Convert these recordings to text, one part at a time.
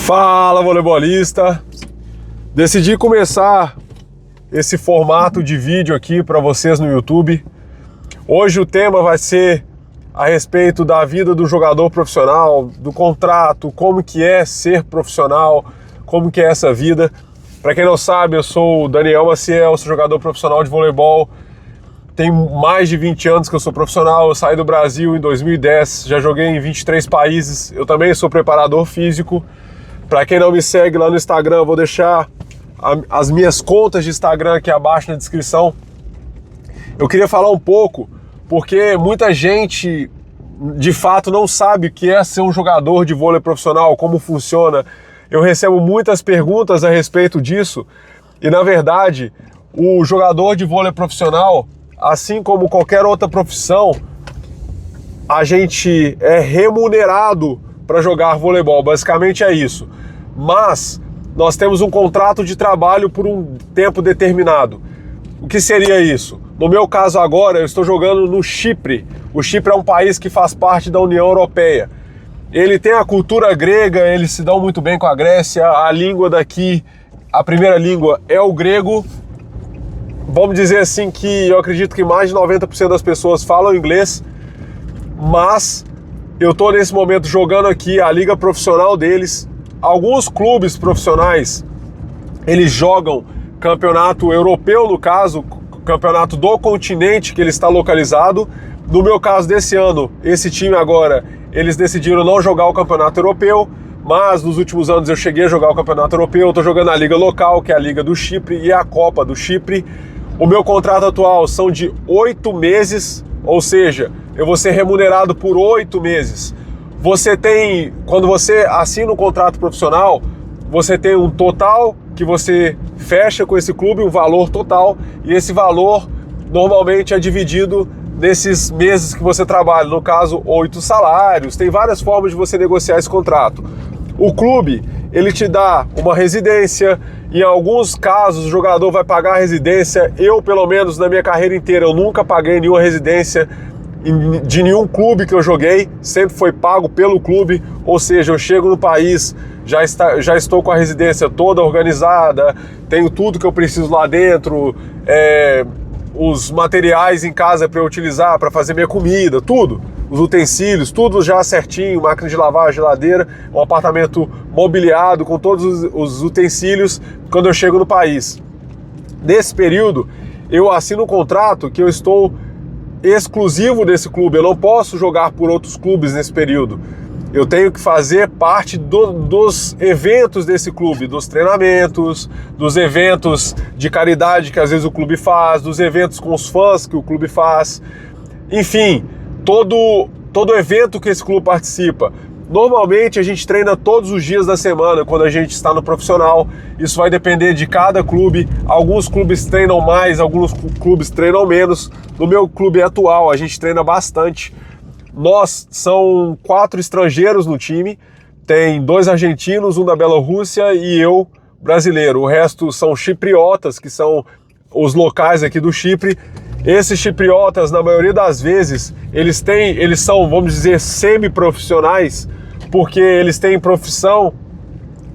Fala, voleibolista! Decidi começar esse formato de vídeo aqui para vocês no YouTube. Hoje o tema vai ser a respeito da vida do jogador profissional, do contrato, como que é ser profissional, como que é essa vida. Para quem não sabe, eu sou o Daniel Maciel, sou jogador profissional de voleibol. Tem mais de 20 anos que eu sou profissional, eu saí do Brasil em 2010, já joguei em 23 países, eu também sou preparador físico. Para quem não me segue lá no Instagram, eu vou deixar as minhas contas de Instagram aqui abaixo na descrição. Eu queria falar um pouco, porque muita gente de fato não sabe o que é ser um jogador de vôlei profissional, como funciona. Eu recebo muitas perguntas a respeito disso e, na verdade, o jogador de vôlei profissional, assim como qualquer outra profissão, a gente é remunerado para jogar voleibol, basicamente é isso. Mas nós temos um contrato de trabalho por um tempo determinado. O que seria isso? No meu caso agora, eu estou jogando no Chipre. O Chipre é um país que faz parte da União Europeia. Ele tem a cultura grega, eles se dão muito bem com a Grécia, a língua daqui, a primeira língua é o grego. Vamos dizer assim que eu acredito que mais de 90% das pessoas falam inglês, mas eu estou nesse momento jogando aqui a liga profissional deles. Alguns clubes profissionais, eles jogam campeonato europeu, no caso, campeonato do continente que ele está localizado. No meu caso desse ano, esse time agora, eles decidiram não jogar o campeonato europeu, mas nos últimos anos eu cheguei a jogar o campeonato europeu. Eu estou jogando a liga local, que é a Liga do Chipre e a Copa do Chipre. O meu contrato atual são de 8 meses, ou seja, eu vou ser remunerado por 8 meses. Você tem, quando você assina um contrato profissional, você tem um total que você fecha com esse clube, um valor total, e esse valor normalmente é dividido nesses meses que você trabalha, no caso 8 salários. Tem várias formas de você negociar esse contrato. O clube, ele te dá uma residência, em alguns casos o jogador vai pagar a residência. Eu, pelo menos na minha carreira inteira, eu nunca paguei nenhuma residência de nenhum clube que eu joguei, sempre foi pago pelo clube, ou seja, eu chego no país, já estou com a residência toda organizada, tenho tudo que eu preciso lá dentro, os materiais em casa para eu utilizar, para fazer minha comida, tudo, os utensílios, tudo já certinho, máquina de lavar, geladeira, um apartamento mobiliado com todos os utensílios quando eu chego no país. Nesse período, eu assino um contrato que eu estou exclusivo desse clube, eu não posso jogar por outros clubes nesse período. Eu tenho que fazer parte dos eventos desse clube, dos treinamentos, dos eventos de caridade que às vezes o clube faz, dos eventos com os fãs que o clube faz, enfim, todo evento que esse clube participa. Normalmente a gente treina todos os dias da semana quando a gente está no profissional. Isso vai depender de cada clube. Alguns clubes treinam mais, alguns clubes treinam menos. No meu clube atual a gente treina bastante. Nós são 4 estrangeiros no time. Tem 2 argentinos, um da Bielorrússia e eu, brasileiro. O resto são chipriotas, que são os locais aqui do Chipre. Esses chipriotas, na maioria das vezes, eles são, vamos dizer, semi-profissionais, porque eles têm profissão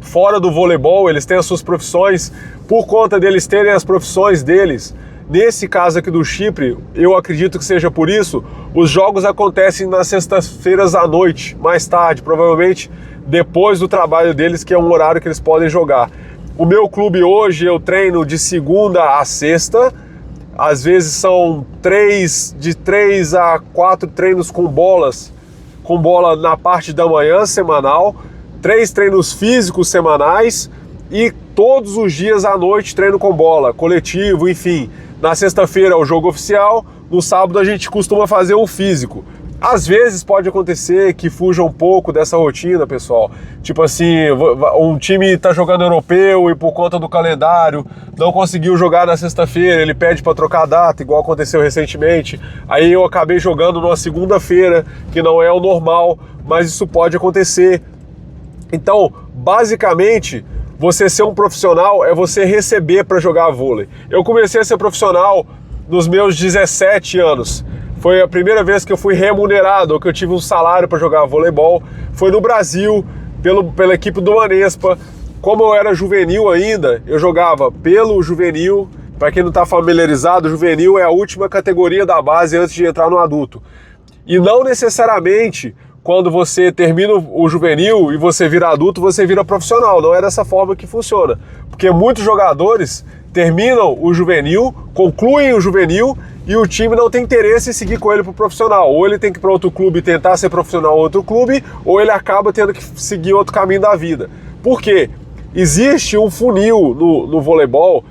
fora do voleibol, eles têm as suas profissões. Por conta deles terem as profissões deles, nesse caso aqui do Chipre, eu acredito que seja por isso, os jogos acontecem nas sextas-feiras à noite, mais tarde, provavelmente depois do trabalho deles, que é um horário que eles podem jogar. O meu clube hoje, eu treino de segunda a sexta. Às vezes são de 3 a 4 treinos com bola na parte da manhã semanal, 3 treinos físicos semanais e todos os dias à noite treino com bola, coletivo, enfim. Na sexta-feira é o jogo oficial, no sábado a gente costuma fazer um físico. Às vezes pode acontecer que fuja um pouco dessa rotina, pessoal. Tipo assim, um time tá jogando europeu e por conta do calendário não conseguiu jogar na sexta-feira, ele pede para trocar a data, igual aconteceu recentemente. Aí eu acabei jogando numa segunda-feira, que não é o normal, mas isso pode acontecer. Então, basicamente, você ser um profissional é você receber para jogar vôlei. Eu comecei a ser profissional nos meus 17 anos. Foi a primeira vez que eu fui remunerado, ou que eu tive um salário para jogar voleibol. Foi no Brasil, pela equipe do Banespa. Como eu era juvenil ainda, eu jogava pelo juvenil. Para quem não está familiarizado, o juvenil é a última categoria da base antes de entrar no adulto. E não necessariamente quando você termina o juvenil e você vira adulto, você vira profissional. Não é dessa forma que funciona. Porque muitos jogadores terminam o juvenil, concluem o juvenil e o time não tem interesse em seguir com ele para o profissional. Ou ele tem que ir para outro clube e tentar ser profissional em outro clube, ou ele acaba tendo que seguir outro caminho da vida. Por quê? Existe um funil no voleibol,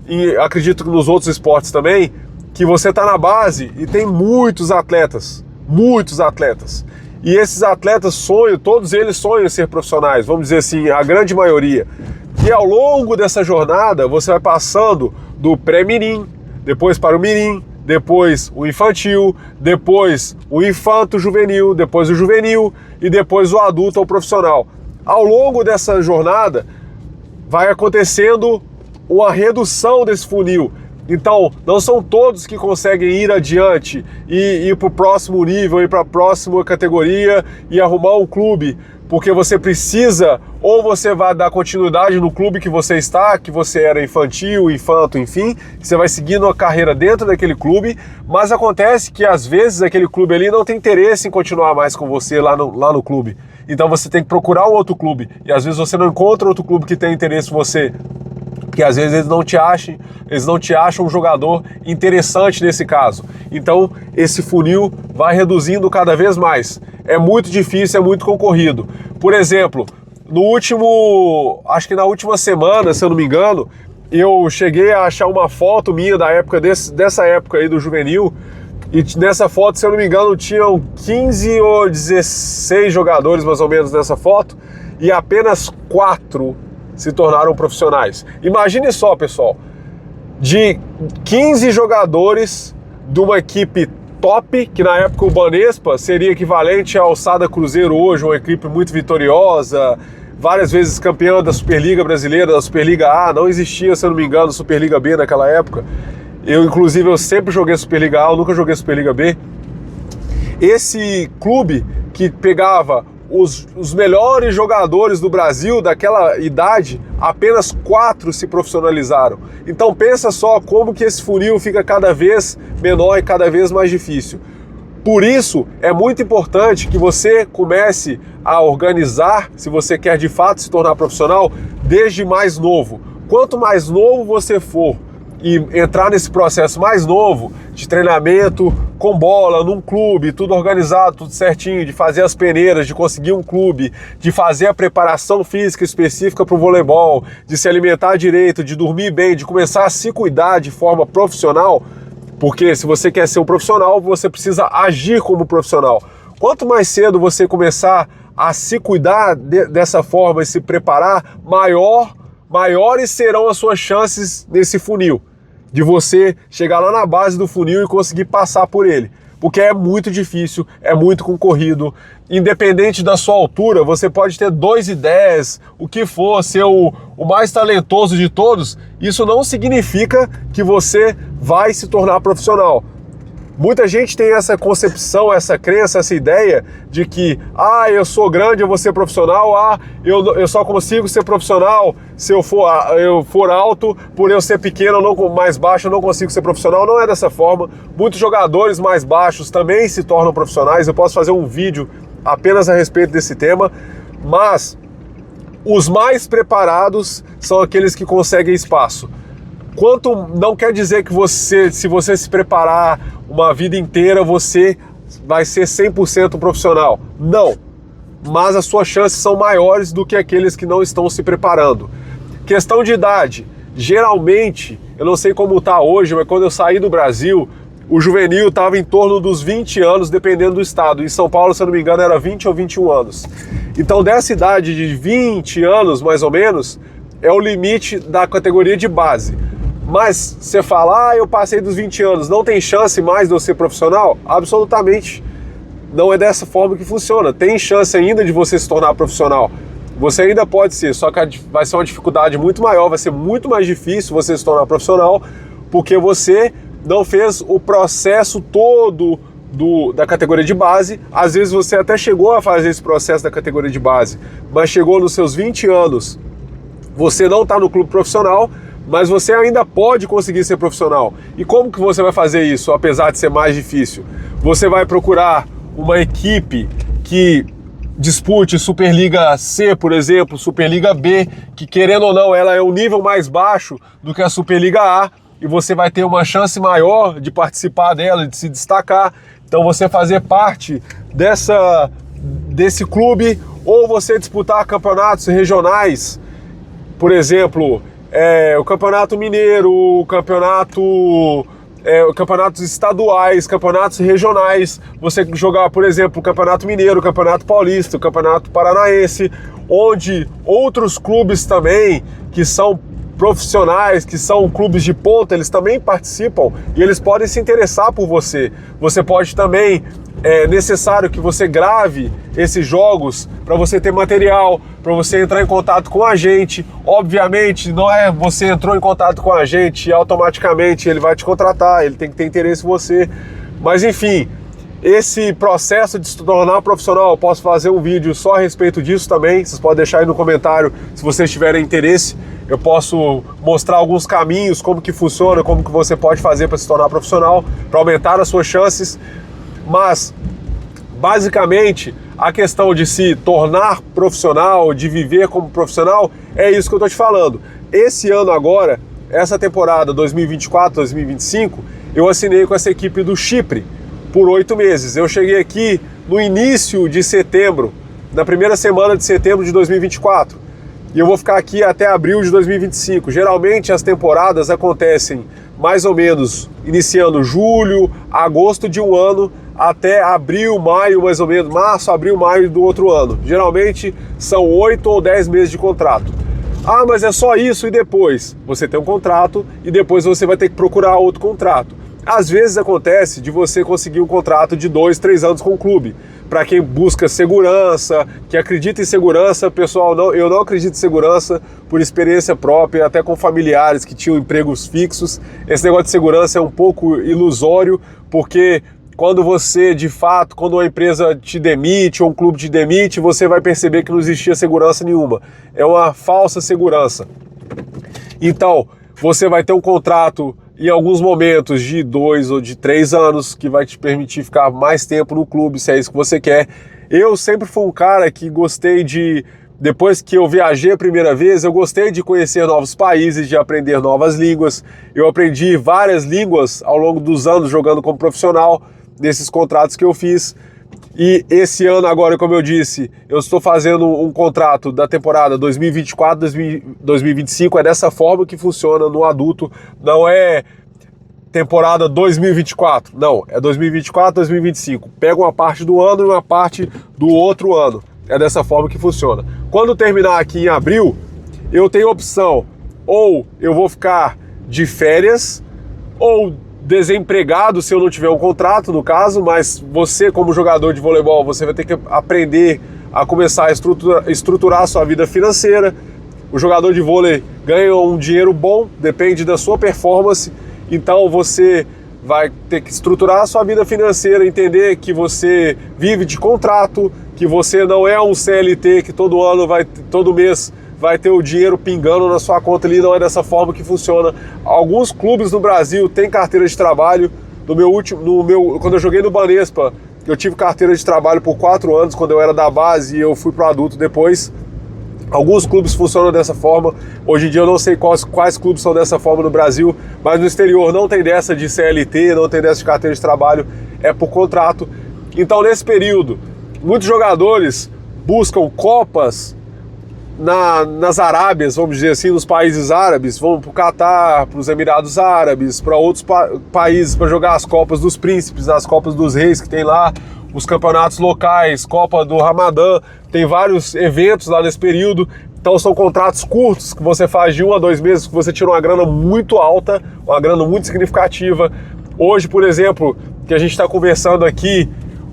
e acredito que nos outros esportes também, que você está na base e tem muitos atletas. E esses atletas sonham, todos eles sonham em ser profissionais, vamos dizer assim, a grande maioria. E ao longo dessa jornada, você vai passando do pré-mirim, depois para o mirim, depois o infantil, depois o infanto-juvenil, depois o juvenil e depois o adulto ou profissional. Ao longo dessa jornada, vai acontecendo uma redução desse funil. Então, não são todos que conseguem ir adiante e ir para o próximo nível, ir para a próxima categoria e arrumar um clube, porque você precisa, ou você vai dar continuidade no clube que você está, que você era infantil, infanto, enfim, você vai seguindo a carreira dentro daquele clube, mas acontece que às vezes aquele clube ali não tem interesse em continuar mais com você lá no clube. Então você tem que procurar um outro clube, e às vezes você não encontra outro clube que tenha interesse em você, porque às vezes eles não te acham um jogador interessante nesse caso. Então esse funil vai reduzindo cada vez mais. É muito difícil, é muito concorrido. Por exemplo, acho que na última semana, se eu não me engano, eu cheguei a achar uma foto minha da época dessa época aí do juvenil, e nessa foto, se eu não me engano, tinham 15 ou 16 jogadores mais ou menos nessa foto, e apenas 4 se tornaram profissionais. Imagine só, pessoal, de 15 jogadores de uma equipe top, que na época o Banespa seria equivalente ao Sada Cruzeiro hoje, uma equipe muito vitoriosa, várias vezes campeã da Superliga Brasileira, da Superliga A, não existia, se eu não me engano, Superliga B naquela época. Inclusive, eu sempre joguei Superliga A, eu nunca joguei Superliga B. Esse clube que pegava os melhores jogadores do Brasil daquela idade, apenas 4 se profissionalizaram. Então pensa só como que esse funil fica cada vez menor e cada vez mais difícil. Por isso é muito importante que você comece a organizar, se você quer de fato se tornar profissional, desde mais novo. Quanto mais novo você for e entrar nesse processo mais novo de treinamento com bola, num clube, tudo organizado, tudo certinho, de fazer as peneiras, de conseguir um clube, de fazer a preparação física específica para o voleibol, de se alimentar direito, de dormir bem, de começar a se cuidar de forma profissional, porque se você quer ser um profissional, você precisa agir como profissional. Quanto mais cedo você começar a se cuidar dessa forma e se preparar, maiores serão as suas chances nesse funil, de você chegar lá na base do funil e conseguir passar por ele. Porque é muito difícil, é muito concorrido. Independente da sua altura, você pode ter 2,10, o que for, ser o mais talentoso de todos, isso não significa que você vai se tornar profissional. Muita gente tem essa concepção, essa crença, essa ideia de que eu sou grande, eu vou ser profissional, eu só consigo ser profissional se eu for alto, por eu ser pequeno, mais baixo, eu não consigo ser profissional. Não é dessa forma. Muitos jogadores mais baixos também se tornam profissionais. Eu posso fazer um vídeo apenas a respeito desse tema, mas os mais preparados são aqueles que conseguem espaço. Não quer dizer que se você se preparar uma vida inteira, você vai ser 100% profissional. Não. Mas as suas chances são maiores do que aqueles que não estão se preparando. Questão de idade. Geralmente, eu não sei como está hoje, mas quando eu saí do Brasil, o juvenil estava em torno dos 20 anos, dependendo do estado. Em São Paulo, se eu não me engano, era 20 ou 21 anos. Então, dessa idade de 20 anos, mais ou menos, é o limite da categoria de base. Mas você fala, eu passei dos 20 anos, não tem chance mais de eu ser profissional? Absolutamente. Não é dessa forma que funciona. Tem chance ainda de você se tornar profissional. Você ainda pode ser, só que vai ser uma dificuldade muito maior, vai ser muito mais difícil você se tornar profissional, porque você não fez o processo todo da categoria de base. Às vezes você até chegou a fazer esse processo da categoria de base, mas chegou nos seus 20 anos, você não está no clube profissional, mas você ainda pode conseguir ser profissional. E como que você vai fazer isso, apesar de ser mais difícil? Você vai procurar uma equipe que dispute Superliga C, por exemplo, Superliga B, que querendo ou não, ela é um nível mais baixo do que a Superliga A, e você vai ter uma chance maior de participar dela, de se destacar. Então você fazer parte desse clube, ou você disputar campeonatos regionais, por exemplo, o Campeonato Mineiro, campeonatos estaduais, campeonatos regionais, você jogar, por exemplo, o Campeonato Mineiro, o Campeonato Paulista, o Campeonato Paranaense, onde outros clubes também, que são profissionais, que são clubes de ponta, eles também participam e eles podem se interessar por você. Você pode também, é necessário que você grave esses jogos para você ter material, para você entrar em contato com a gente. Obviamente, não é você entrou em contato com a gente e automaticamente ele vai te contratar, ele tem que ter interesse em você. Mas enfim, esse processo de se tornar profissional, eu posso fazer um vídeo só a respeito disso também. Vocês podem deixar aí no comentário se vocês tiverem interesse. Eu posso mostrar alguns caminhos, como que funciona, como que você pode fazer para se tornar profissional, para aumentar as suas chances. Mas, basicamente, a questão de se tornar profissional, de viver como profissional, é isso que eu estou te falando. Esse ano agora, essa temporada 2024-2025, eu assinei com essa equipe do Chipre por 8 meses. Eu cheguei aqui no início de setembro, na primeira semana de setembro de 2024. E eu vou ficar aqui até abril de 2025. Geralmente as temporadas acontecem mais ou menos iniciando julho, agosto de um ano, até abril, maio, mais ou menos, março, abril, maio do outro ano. Geralmente são 8 ou 10 meses de contrato. Ah, mas é só isso e depois? Você tem um contrato e depois você vai ter que procurar outro contrato. Às vezes acontece de você conseguir um contrato de 2, 3 anos com o clube. Para quem busca segurança, que acredita em segurança, pessoal, eu não acredito em segurança por experiência própria, até com familiares que tinham empregos fixos. Esse negócio de segurança é um pouco ilusório, porque quando você, de fato, quando uma empresa te demite ou um clube te demite, você vai perceber que não existia segurança nenhuma. É uma falsa segurança. Então, você vai ter um contrato em alguns momentos de 2 ou de 3 anos, que vai te permitir ficar mais tempo no clube, se é isso que você quer. Eu sempre fui um cara que gostei depois que eu viajei a primeira vez, eu gostei de conhecer novos países, de aprender novas línguas. Eu aprendi várias línguas ao longo dos anos jogando como profissional, nesses contratos que eu fiz. E esse ano agora, como eu disse, eu estou fazendo um contrato da temporada 2024-2025, é dessa forma que funciona no adulto, não é temporada 2024, não, é 2024-2025. Pega uma parte do ano e uma parte do outro ano, é dessa forma que funciona. Quando terminar aqui em abril, eu tenho opção, ou eu vou ficar de férias, ou desempregado se eu não tiver um contrato, no caso, mas você como jogador de voleibol, você vai ter que aprender a começar a estruturar a sua vida financeira. O jogador de vôlei ganha um dinheiro bom, depende da sua performance, então você vai ter que estruturar a sua vida financeira, entender que você vive de contrato, que você não é um CLT que todo mês vai ter o dinheiro pingando na sua conta ali, não é dessa forma que funciona. Alguns clubes no Brasil têm carteira de trabalho. Quando eu joguei no Banespa, eu tive carteira de trabalho por 4 anos, quando eu era da base e eu fui pro adulto depois. Alguns clubes funcionam dessa forma. Hoje em dia eu não sei quais clubes são dessa forma no Brasil, mas no exterior não tem dessa de CLT, não tem dessa de carteira de trabalho, é por contrato. Então nesse período, muitos jogadores buscam copas nas Arábias, vamos dizer assim, nos países árabes, vão para o Catar, para os Emirados Árabes, para outros países para jogar as Copas dos Príncipes, as Copas dos Reis que tem lá, os campeonatos locais, Copa do Ramadã, tem vários eventos lá nesse período. Então são contratos curtos que você faz de 1 a 2 meses, que você tira uma grana muito alta, uma grana muito significativa. Hoje, por exemplo, que a gente está conversando aqui,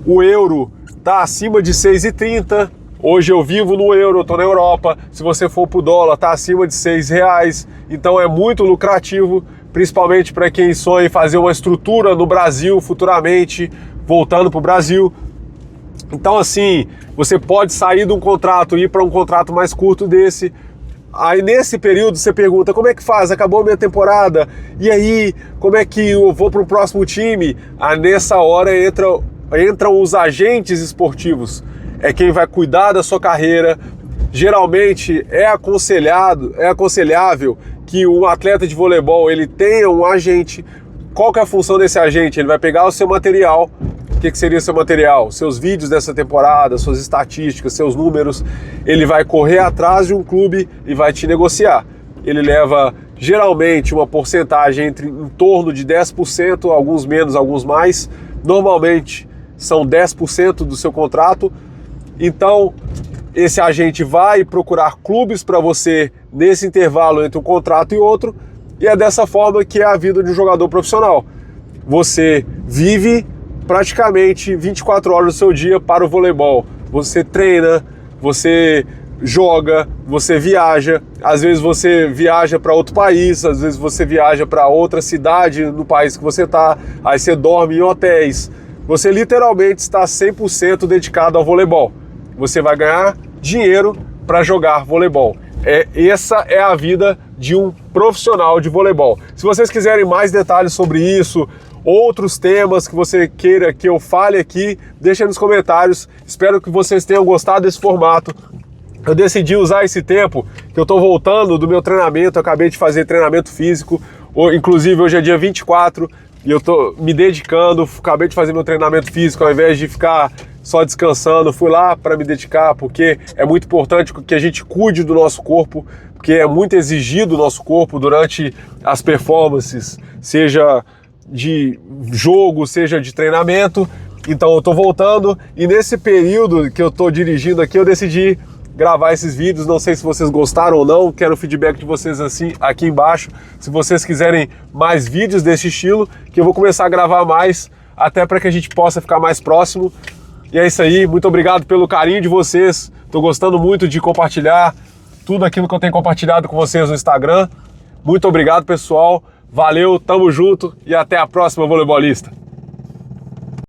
o euro está acima de 6,30. Hoje eu vivo no euro, eu estou na Europa. Se você for para o dólar, está acima de R$6. Então é muito lucrativo, principalmente para quem sonha em fazer uma estrutura no Brasil futuramente, voltando para o Brasil. Então assim, você pode sair de um contrato e ir para um contrato mais curto desse. Aí nesse período você pergunta, como é que faz? Acabou a minha temporada, e aí, como é que eu vou para o próximo time? Aí nessa hora entram os agentes esportivos, é quem vai cuidar da sua carreira. Geralmente é aconselhável que o atleta de voleibol ele tenha um agente. Qual que é a função desse agente? Ele vai pegar o seu material. O que seria seu material? Seus vídeos dessa temporada, suas estatísticas, seus números. Ele vai correr atrás de um clube e vai te negociar. Ele leva geralmente uma porcentagem em torno de 10%, alguns menos, alguns mais. Normalmente são 10% do seu contrato. Então esse agente vai procurar clubes para você nesse intervalo entre um contrato e outro, e é dessa forma que é a vida de um jogador profissional. Você vive praticamente 24 horas do seu dia para o voleibol. Você treina, você joga, você viaja, às vezes você viaja para outro país, às vezes você viaja para outra cidade no país que você está, aí você dorme em hotéis. Você literalmente está 100% dedicado ao voleibol. Você vai ganhar dinheiro para jogar voleibol. Essa é a vida de um profissional de voleibol. Se vocês quiserem mais detalhes sobre isso, outros temas que você queira que eu fale aqui, deixa nos comentários. Espero que vocês tenham gostado desse formato. Eu decidi usar esse tempo que eu estou voltando do meu treinamento, eu acabei de fazer treinamento físico, inclusive hoje é dia 24 e eu estou me dedicando, acabei de fazer meu treinamento físico ao invés de ficar só descansando, fui lá para me dedicar, porque é muito importante que a gente cuide do nosso corpo, porque é muito exigido o nosso corpo durante as performances, seja de jogo, seja de treinamento. Então eu estou voltando e nesse período que eu estou dirigindo aqui, eu decidi gravar esses vídeos. Não sei se vocês gostaram ou não, quero o feedback de vocês assim aqui embaixo. Se vocês quiserem mais vídeos desse estilo, que eu vou começar a gravar mais, até para que a gente possa ficar mais próximo. E é isso aí, muito obrigado pelo carinho de vocês. Estou gostando muito de compartilhar tudo aquilo que eu tenho compartilhado com vocês no Instagram. Muito obrigado, pessoal. Valeu, tamo junto e até a próxima, voleibolista.